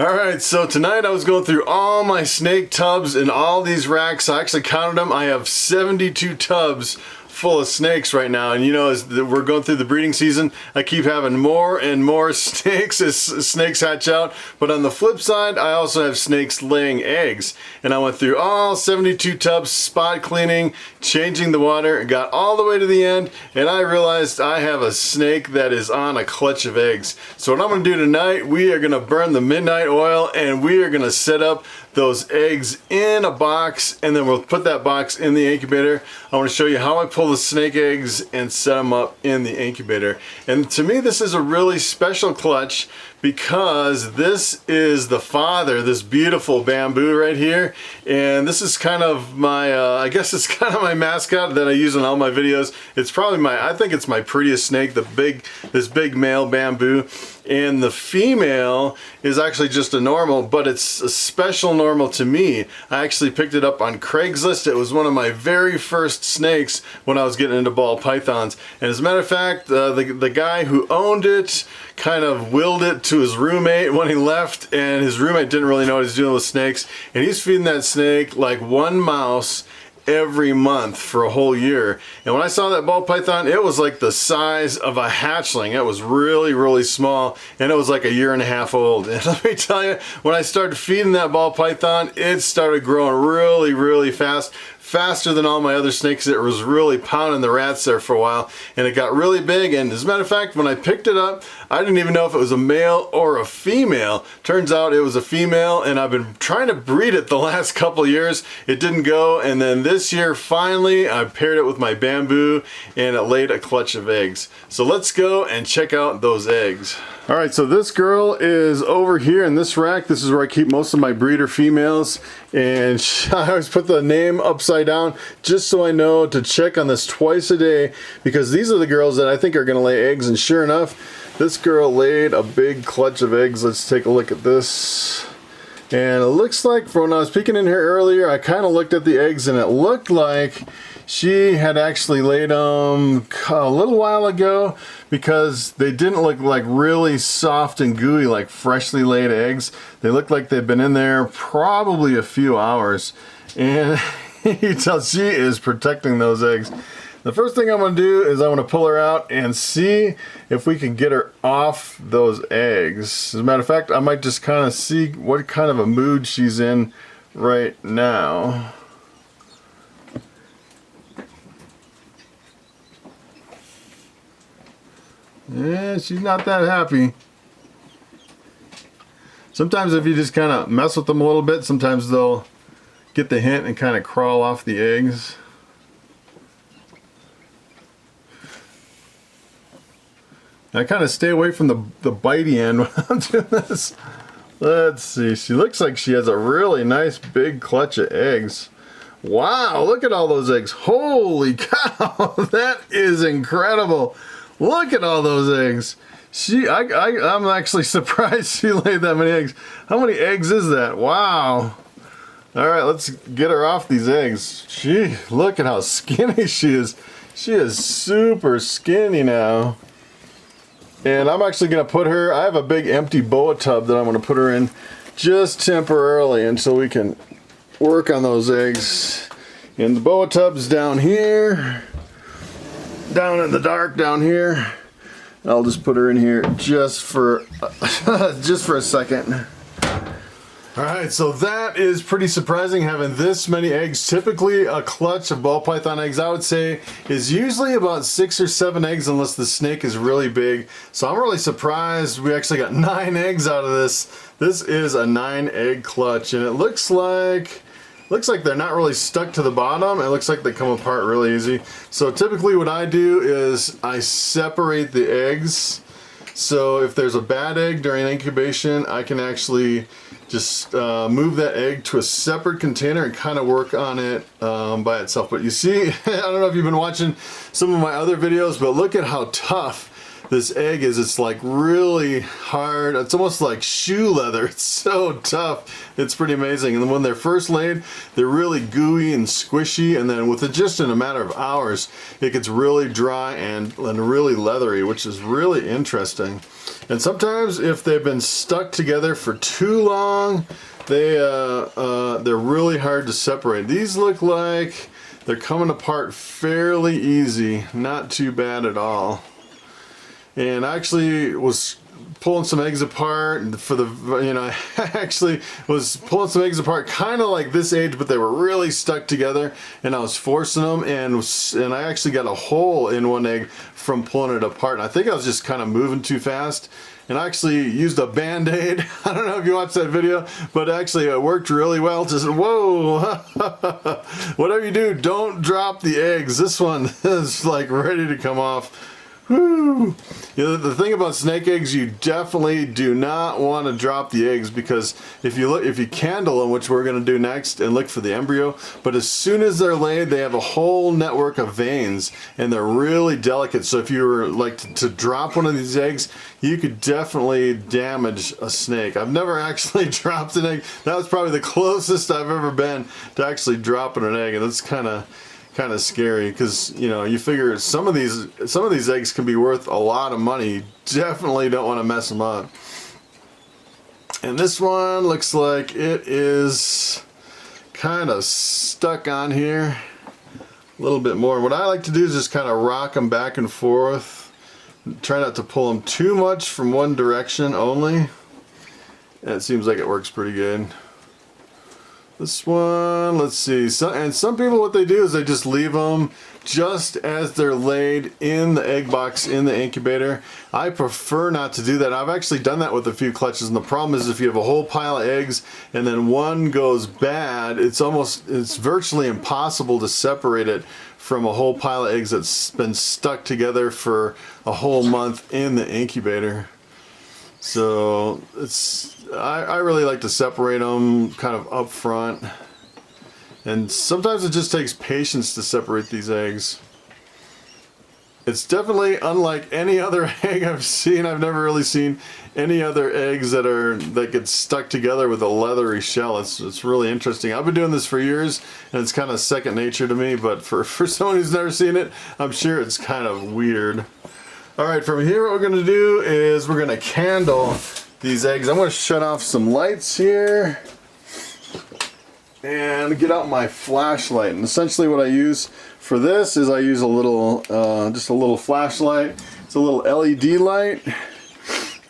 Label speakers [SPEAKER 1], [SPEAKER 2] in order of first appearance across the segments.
[SPEAKER 1] Alright, so tonight I was going through all my snake tubs in all these racks. I actually counted them. I have 72 tubs full of snakes right now, and you know, as we're going through the breeding season, I keep having more and more snakes as snakes hatch out. But on the flip side, I also have snakes laying eggs, and I went through all 72 tubs, spot cleaning, changing the water, got all the way to the end, and I realized I have a snake that is on a clutch of eggs. So what I'm going to do tonight, we are going to burn the midnight oil, and we are going to set up those eggs in a box, and then we'll put that box in the incubator. I want to show you how I pull the snake eggs and set them up in the incubator. And to me, this is a really special clutch because this is the father, this beautiful bamboo right here. And this is kind of my, I guess it's kind of my mascot that I use in all my videos. It's probably I think it's my prettiest snake, this big male bamboo. And the female is actually just a normal, but it's a special normal to me. I actually picked it up on Craigslist. It was one of my very first snakes when I was getting into ball pythons. And as a matter of fact, the guy who owned it kind of willed it to his roommate when he left, and his roommate didn't really know what he was doing with snakes. And he's feeding that snake like one mouse every month for a whole year. And when I saw that ball python, it was like the size of a hatchling. It was really, really small, and it was like a year and a half old. And let me tell you, when I started feeding that ball python, it started growing really, really fast. Faster than all my other snakes. It was really pounding the rats there for a while, and it got really big. And as a matter of fact, when I picked it up, I didn't even know if it was a male or a female. Turns out it was a female, and I've been trying to breed it the last couple years. It didn't go, and then this year finally I paired it with my bamboo, and it laid a clutch of eggs. So let's go and check out those eggs. Alright, so this girl is over here in this rack. This is where I keep most of my breeder females, and I always put the name upside down just so I know to check on this twice a day, because these are the girls that I think are going to lay eggs. And sure enough, this girl laid a big clutch of eggs. Let's take a look at this. And it looks like, from when I was peeking in here earlier, I kind of looked at the eggs, and it looked like she had actually laid them a little while ago, because they didn't look like really soft and gooey like freshly laid eggs. They look like they've been in there probably a few hours. And you can tell she is protecting those eggs. The first thing I'm going to do is I'm going to pull her out and see if we can get her off those eggs. As a matter of fact, I might just kind of see what kind of a mood she's in right now. Yeah, she's not that happy. Sometimes if you just kind of mess with them a little bit, sometimes they'll get the hint and kind of crawl off the eggs. I kind of stay away from the bitey end when I'm doing this. Let's see. She looks like she has a really nice big clutch of eggs. Wow, look at all those eggs. Holy cow, that is incredible. Look at all those eggs. I'm actually surprised she laid that many eggs. How many eggs is that? Wow. All right, let's get her off these eggs. Gee, look at how skinny she is. She is super skinny now. And I'm actually going to put her, I have a big empty boa tub that I'm going to put her in just temporarily until we can work on those eggs. And the boa tub's down here. Down in the dark down here. I'll just put her in here just for a second. Alright, so that is pretty surprising, having this many eggs. Typically a clutch of ball python eggs, I would say, is usually about 6 or 7 eggs unless the snake is really big. So I'm really surprised we actually got 9 eggs out of this. This is a 9-egg clutch, and it looks like they're not really stuck to the bottom. It looks like they come apart really easy. So typically what I do is I separate the eggs. So if there's a bad egg during incubation, I can actually just move that egg to a separate container and kind of work on it by itself. But you see, I don't know if you've been watching some of my other videos, but look at how tough this egg is. It's like really hard. It's almost like shoe leather. It's so tough. It's pretty amazing. And when they're first laid, they're really gooey and squishy, and then just in a matter of hours, it gets really dry and really leathery, which is really interesting. And sometimes if they've been stuck together for too long, they're really hard to separate. These look like they're coming apart fairly easy, not too bad at all. And I actually was pulling some eggs apart for the, I actually was pulling some eggs apart kind of like this age, but they were really stuck together, and I was forcing them, and I actually got a hole in one egg from pulling it apart. And I think I was just kind of moving too fast, and I actually used a Band-Aid. I don't know if you watched that video, but actually it worked really well. Just, whoa, whatever you do, don't drop the eggs. This one is like ready to come off. Woo. You know, the thing about snake eggs, you definitely do not want to drop the eggs, because if you candle them, which we're going to do next, and look for the embryo, but as soon as they're laid, they have a whole network of veins, and they're really delicate. So if you were like to drop one of these eggs, you could definitely damage a snake. I've never actually dropped an egg. That was probably the closest I've ever been to actually dropping an egg, and that's kind of scary, because you figure some of these eggs can be worth a lot of money. You definitely don't want to mess them up. And this one looks like it is kind of stuck on here a little bit more. What I like to do is just kind of rock them back and forth. Try not to pull them too much from one direction only. And it seems like it works pretty good. This one, let's see. Some people, what they do is they just leave them just as they're laid in the egg box in the incubator. I prefer not to do that. I've actually done that with a few clutches, and the problem is if you have a whole pile of eggs and then one goes bad, it's virtually impossible to separate it from a whole pile of eggs that's been stuck together for a whole month in the incubator. So I really like to separate them kind of up front, and sometimes it just takes patience to separate these eggs. It's definitely unlike any other egg I've seen. I've never really seen any other eggs that get stuck together with a leathery shell. It's really interesting. I've been doing this for years, and it's kind of second nature to me, but for someone who's never seen it, I'm sure it's kind of weird. Alright, from here what we're going to do is we're going to candle these eggs. I'm going to shut off some lights here and get out my flashlight. And essentially what I use for this is I use a little, just a little flashlight. It's a little LED light.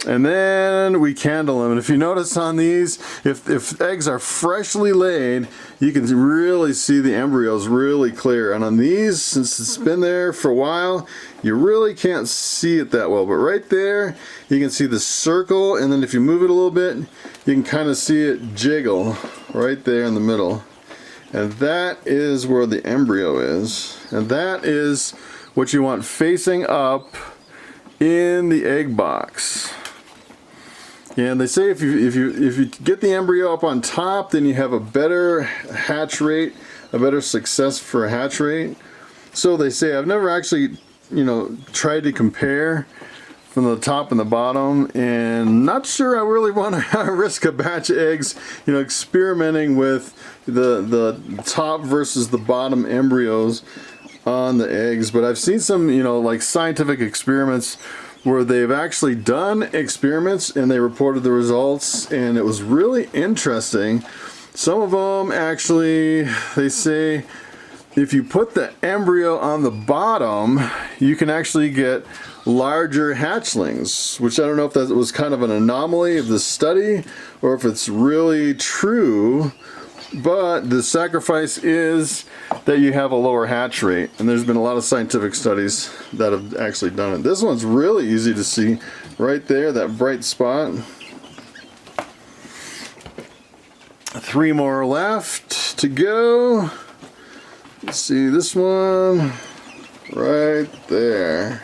[SPEAKER 1] And then we candle them. And if you notice on these, if eggs are freshly laid, you can really see the embryos really clear. And on these, since it's been there for a while, you really can't see it that well. But right there, you can see the circle, and then if you move it a little bit, you can kind of see it jiggle right there in the middle. And that is where the embryo is. And that is what you want facing up in the egg box. And they say if you get the embryo up on top, then you have a better hatch rate, a better success for a hatch rate. So they say. I've never actually, tried to compare from the top and the bottom, and not sure I really want to risk a batch of eggs, experimenting with the top versus the bottom embryos on the eggs. But I've seen some, like scientific experiments where they've actually done experiments and they reported the results, and it was really interesting. Some of them actually, they say if you put the embryo on the bottom, you can actually get larger hatchlings, which I don't know if that was kind of an anomaly of the study or if it's really true, but the sacrifice is that you have a lower hatch rate, and there's been a lot of scientific studies that have actually done it. This one's really easy to see right there, that bright spot. 3 more left to go. Let's see this one right there.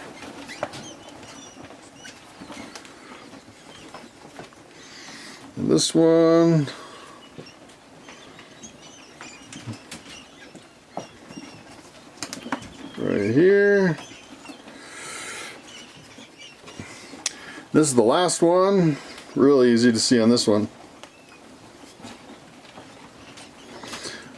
[SPEAKER 1] And this one right here. This is the last one. Really easy to see on this one.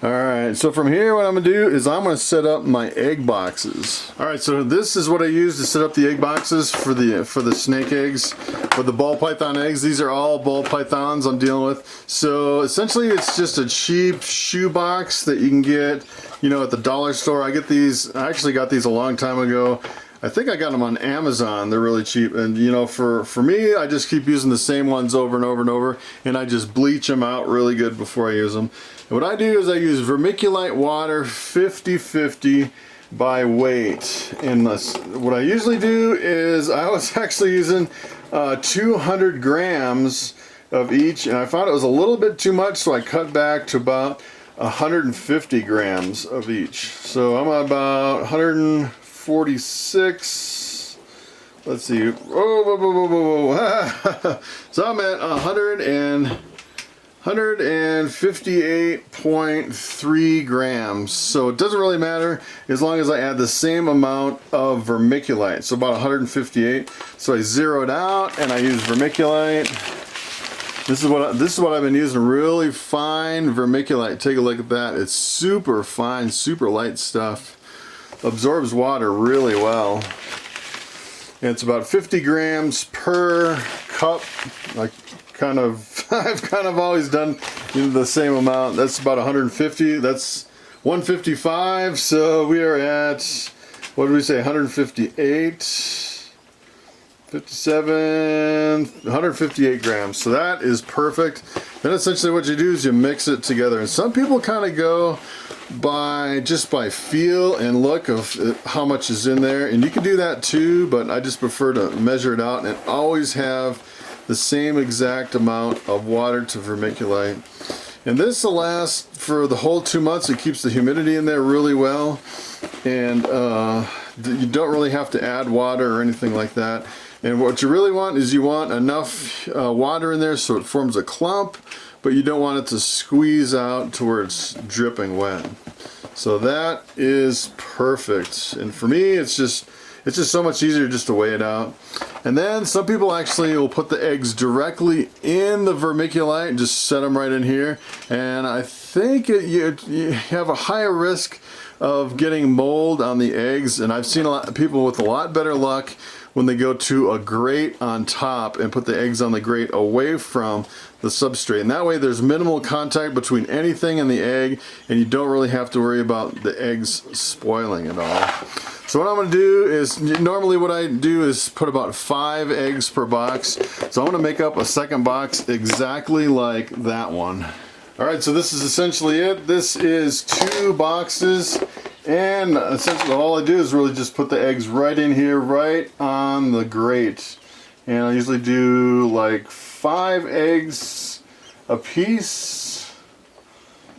[SPEAKER 1] Alright, right, so from here what I'm gonna do is I'm gonna set up my egg boxes. All right, so this is what I use to set up the egg boxes for the snake eggs. With the ball python eggs, these are all ball pythons I'm dealing with. So essentially it's just a cheap shoe box that you can get, you know, at the dollar store. I actually got these a long time ago. I think I got them on Amazon. They're really cheap, and you know, for me, I just keep using the same ones over and over and over, and I just bleach them out really good before I use them. And what I do is I use vermiculite water 50-50 by weight. And what I usually do is I was actually using 200 grams of each, and I found it was a little bit too much, so I cut back to about 150 grams of each. So I'm at about 146. Let's see. Oh, so I'm at 158.3 grams. So it doesn't really matter as long as I add the same amount of vermiculite. So about 158. So I zero it out and I use vermiculite. This is what I've been using, really fine vermiculite. Take a look at that. It's super fine, super light stuff. Absorbs water really well. And it's about 50 grams per cup. I've kind of always done the same amount. That's about 150. That's 155. So we are at, what did we say, 158. 57, 158 grams. So that is perfect. Then essentially what you do is you mix it together. And some people kind of go just by feel and look of how much is in there. And you can do that too, but I just prefer to measure it out and always have the same exact amount of water to vermiculite. And this will last for the whole 2 months. It keeps the humidity in there really well. And you don't really have to add water or anything like that. And what you really want is you want enough water in there so it forms a clump, but you don't want it to squeeze out to where it's dripping wet. So that is perfect. And for me, it's just so much easier just to weigh it out. And then some people actually will put the eggs directly in the vermiculite and just set them right in here. And I think you have a higher risk of getting mold on the eggs. And I've seen a lot of people with a lot better luck when they go to a grate on top and put the eggs on the grate away from the substrate. And that way there's minimal contact between anything and the egg, and you don't really have to worry about the eggs spoiling at all. So what I'm going to do is, normally what I do is put about 5 eggs per box. So I'm going to make up a second box exactly like that one. Alright, so this is essentially it. This is 2 boxes. And essentially all I do is really just put the eggs right in here, right on the grate. And I usually do like 5 eggs a piece.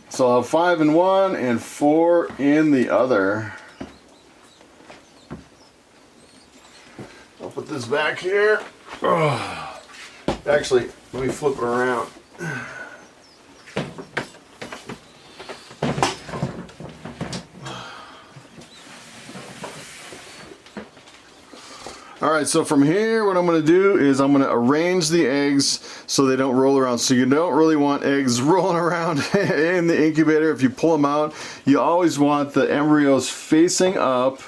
[SPEAKER 1] So I'll have 5 in one and 4 in the other. I'll put this back here. Oh. Actually, let me flip it around. Alright, so from here what I'm going to do is I'm going to arrange the eggs so they don't roll around. So you don't really want eggs rolling around in the incubator. If you pull them out, you always want the embryos facing up,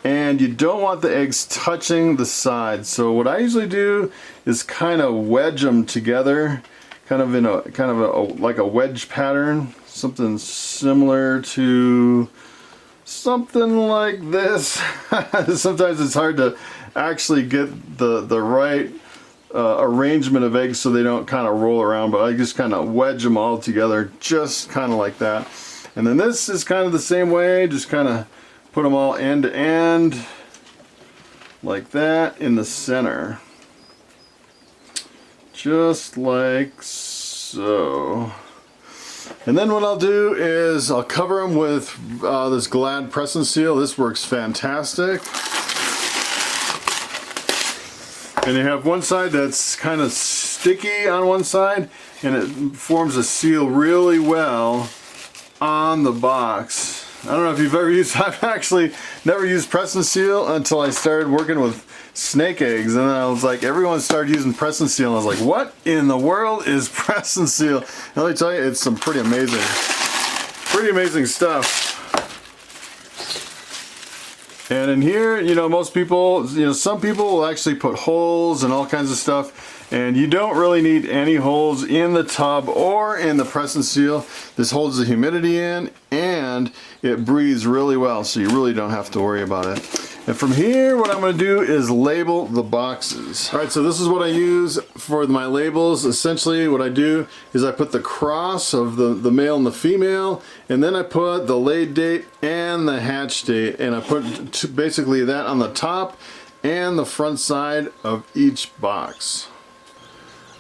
[SPEAKER 1] and you don't want the eggs touching the sides. So what I usually do is kind of wedge them together, kind of like a wedge pattern, something similar to something like this. Sometimes it's hard to actually get the right arrangement of eggs so they don't kind of roll around, but I just kind of wedge them all together just kind of like that. And then this is kind of the same way, just kind of put them all end to end like that in the center, just like so. And then what I'll do is I'll cover them with this Glad press and seal. This works fantastic. And you have one side that's kind of sticky on one side, and it forms a seal really well on the box. I don't know if you've ever used, I've actually never used press and seal until I started working with snake eggs, and then I was like, everyone started using press and seal, and I was like, what in the world is press and seal? And let me tell you, it's some pretty amazing. pretty amazing stuff. And in here, you know, most people, you know, some people will actually put holes and all kinds of stuff, and you don't really need any holes in the tub or in the press and seal. This holds the humidity in and it breathes really well, so you really don't have to worry about it. And from here, what I'm going to do is label the boxes. All right, so this is what I use for my labels. Essentially, what I do is I put the cross of the male and the female, and then I put the laid date and the hatch date, and I put basically that on the top and the front side of each box.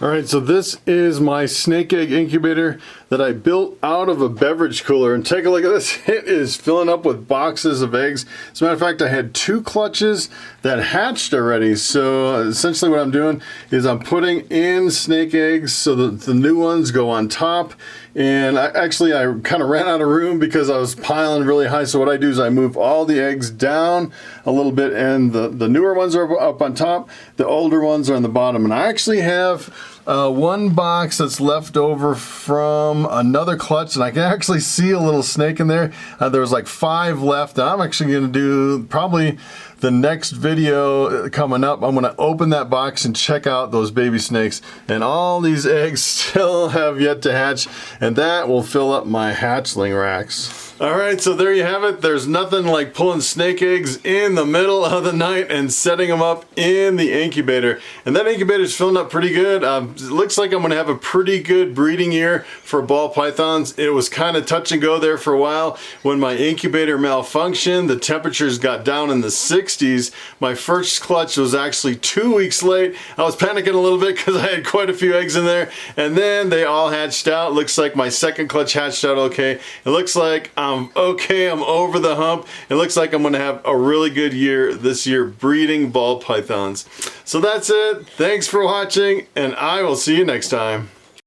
[SPEAKER 1] All right, so this is my snake egg incubator that I built out of a beverage cooler, and take a look at this. It is filling up with boxes of eggs. As a matter of fact, I had 2 clutches that hatched already. So essentially what I'm doing is I'm putting in snake eggs so that the new ones go on top. And I kind of ran out of room because I was piling really high. So what I do is I move all the eggs down a little bit, and the newer ones are up on top, the older ones are on the bottom. And I actually have one box that's left over from another clutch, and I can actually see a little snake in there. There was like 5 left. I'm actually going to do probably the next video coming up. I'm going to open that box and check out those baby snakes, and all these eggs still have yet to hatch, and that will fill up my hatchling racks. All right, so there you have it. There's nothing like pulling snake eggs in the middle of the night and setting them up in the incubator. And that incubator is filling up pretty good. It looks like I'm gonna have a pretty good breeding year for ball pythons. It was kind of touch and go there for a while. When my incubator malfunctioned, the temperatures got down in the 60s. My first clutch was actually 2 weeks late. I was panicking a little bit because I had quite a few eggs in there. And then they all hatched out. Looks like my second clutch hatched out okay. It looks like I'm okay, I'm over the hump. It looks like I'm gonna have a really good year this year breeding ball pythons. So that's it. Thanks for watching, and I will see you next time.